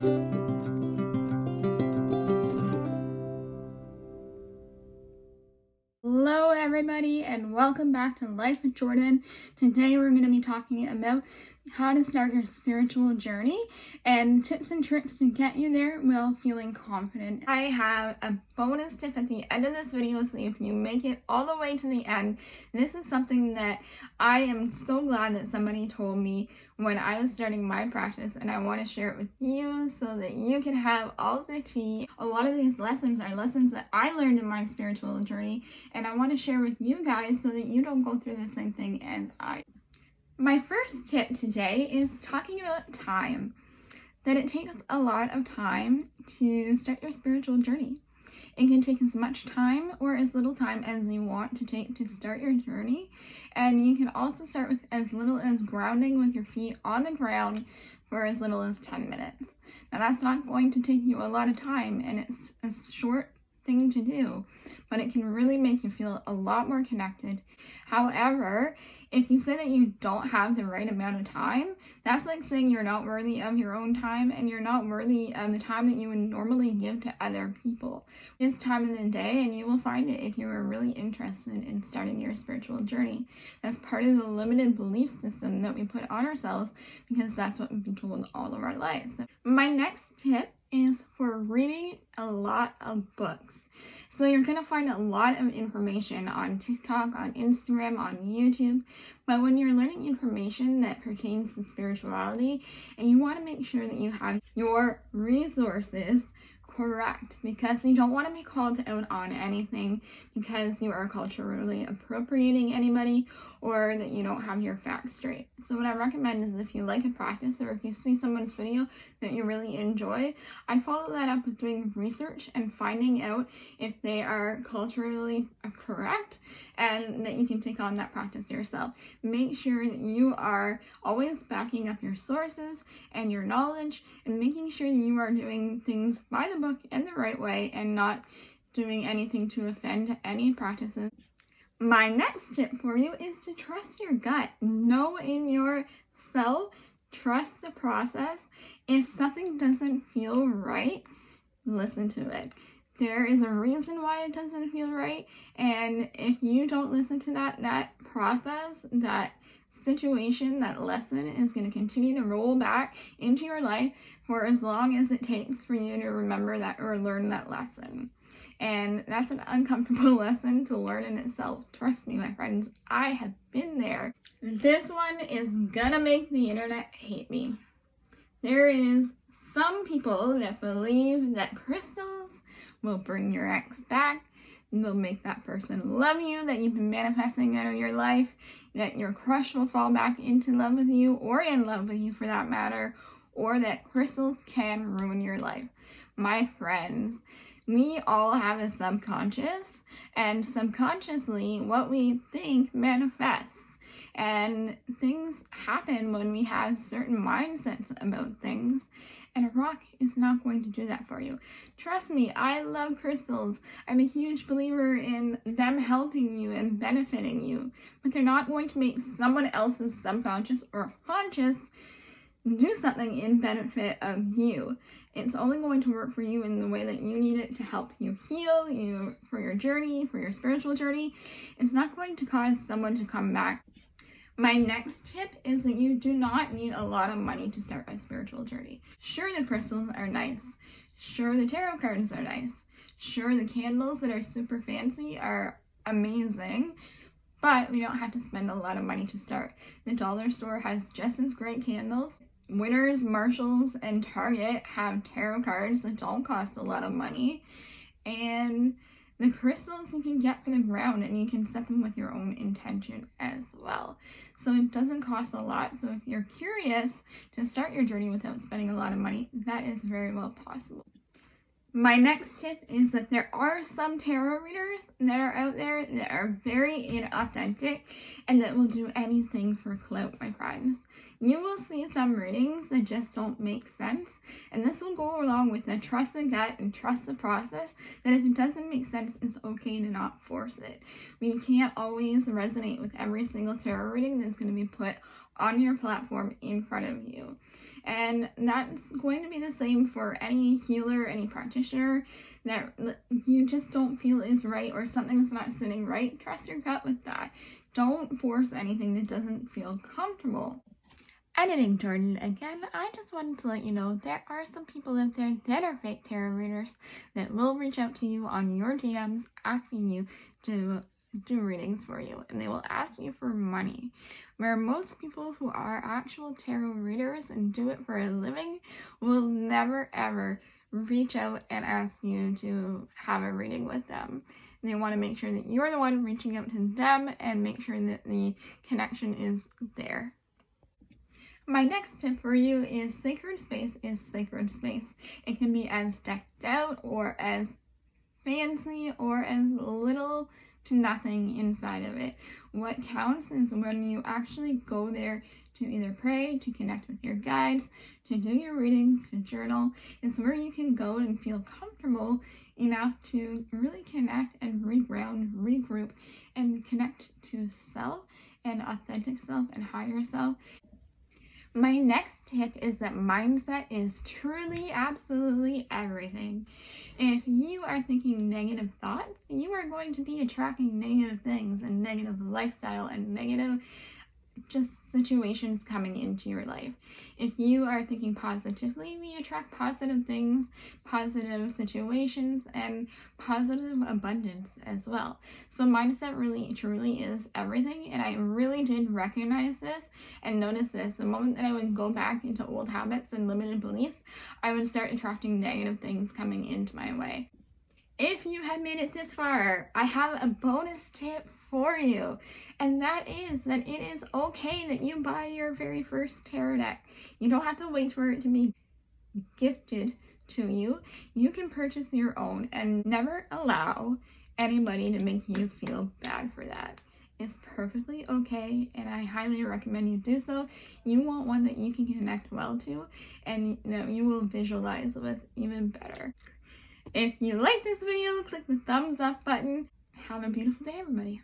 Hello everybody and welcome back to Life with Jordan. Today we're going to be talking about how to start your spiritual journey and tips and tricks to get you there while feeling confident. I have a bonus tip at the end of this video, so if you make it all the way to the end, this is something that I am so glad that somebody told me when I was starting my practice, and I want to share it with you so that you can have all the tea. A lot of these lessons are lessons that I learned in my spiritual journey, and I want to share with you guys so that you don't go through the same thing as I did. My first tip today is talking about time. That it takes a lot of time to start your spiritual journey. It can take as much time or as little time as you want to take to start your journey. And you can also start with as little as grounding with your feet on the ground for as little as 10 minutes. Now that's not going to take you a lot of time, and it's a short thing to do, but it can really make you feel a lot more connected. However, if you say that you don't have the right amount of time, that's like saying you're not worthy of your own time and you're not worthy of the time that you would normally give to other people. It's time in the day, and you will find it if you are really interested in starting your spiritual journey. That's part of the limited belief system that we put on ourselves because that's what we've been told all of our lives. My next tip is for reading a lot of books. So you're going to find a lot of information on TikTok, on Instagram, on YouTube, but when you're learning information that pertains to spirituality, and you want to make sure that you have your resources correct, because you don't want to be called out on anything because you are culturally appropriating anybody or that you don't have your facts straight. So what I recommend is if you like a practice or if you see someone's video that you really enjoy, I'd follow that up with doing research and finding out if they are culturally correct and that you can take on that practice yourself. Make sure that you are always backing up your sources and your knowledge and making sure that you are doing things by the book in the right way and not doing anything to offend any practices. My next tip for you is to trust your gut. Know in yourself, trust the process. If something doesn't feel right, listen to it. There is a reason why it doesn't feel right, and if you don't listen to that process, that situation, that lesson is going to continue to roll back into your life for as long as it takes for you to remember that or learn that lesson. And that's an uncomfortable lesson to learn in itself. Trust me, my friends, I have been there. This one is gonna make the internet hate me. There is some people that believe that crystals will bring your ex back, will make that person love you, that you've been manifesting out of your life, that your crush will fall back into love with you, or in love with you for that matter, or that crystals can ruin your life. My friends, we all have a subconscious, and subconsciously what we think manifests. And things happen when we have certain mindsets about things, and a rock is not going to do that for you. Trust me, I love crystals. I'm a huge believer in them helping you and benefiting you, but they're not going to make someone else's subconscious or conscious do something in benefit of you. It's only going to work for you in the way that you need it to help you heal, you for your journey, for your spiritual journey. It's not going to cause someone to come back. My next tip is that you do not need a lot of money to start a spiritual journey. Sure, the crystals are nice. Sure, the tarot cards are nice. Sure, the candles that are super fancy are amazing. But we don't have to spend a lot of money to start. The dollar store has just as great candles. Winners, Marshalls, and Target have tarot cards that don't cost a lot of money. And the crystals you can get for the ground, and you can set them with your own intention as well. So it doesn't cost a lot. So if you're curious to start your journey without spending a lot of money, that is very well possible. My next tip is that there are some tarot readers that are out there that are very inauthentic and that will do anything for clout, my friends. You will see some readings that just don't make sense, and this will go along with the trust the gut and trust the process, that if it doesn't make sense, it's okay to not force it. We can't always resonate with every single tarot reading that's going to be put on your platform in front of you. And that's going to be the same for any healer, any practitioner that you just don't feel is right or something's not sitting right. Trust your gut with that. Don't force anything that doesn't feel comfortable. Editing Jordan, again, I just wanted to let you know there are some people out there that are fake tarot readers that will reach out to you on your DMs asking you to do readings for you, and they will ask you for money, where most people who are actual tarot readers and do it for a living will never ever reach out and ask you to have a reading with them. They want to make sure that you're the one reaching out to them and make sure that the connection is there. My next tip for you is sacred space is sacred space. It can be as decked out or as fancy or as little to nothing inside of it. What counts is when you actually go there to either pray, to connect with your guides, to do your readings, to journal. It's where you can go and feel comfortable enough to really connect and reground, regroup, and connect to self and authentic self and higher self. My next tip is that mindset is truly, absolutely everything. If you are thinking negative thoughts, you are going to be attracting negative things and negative lifestyle and negative just situations coming into your life. If you are thinking positively, we attract positive things, positive situations, and positive abundance as well. So mindset really truly is everything, and I really did recognize this and notice this. The moment that I would go back into old habits and limited beliefs, I would start attracting negative things coming into my way. If you have made it this far, I have a bonus tip for you, and that is that it is okay that you buy your very first tarot deck. You don't have to wait for it to be gifted to you. You can purchase your own and never allow anybody to make you feel bad for that. It's perfectly okay, and I highly recommend you do so. You want one that you can connect well to and that you will visualize with even better. If you like this video, click the thumbs up button. Have a beautiful day, everybody.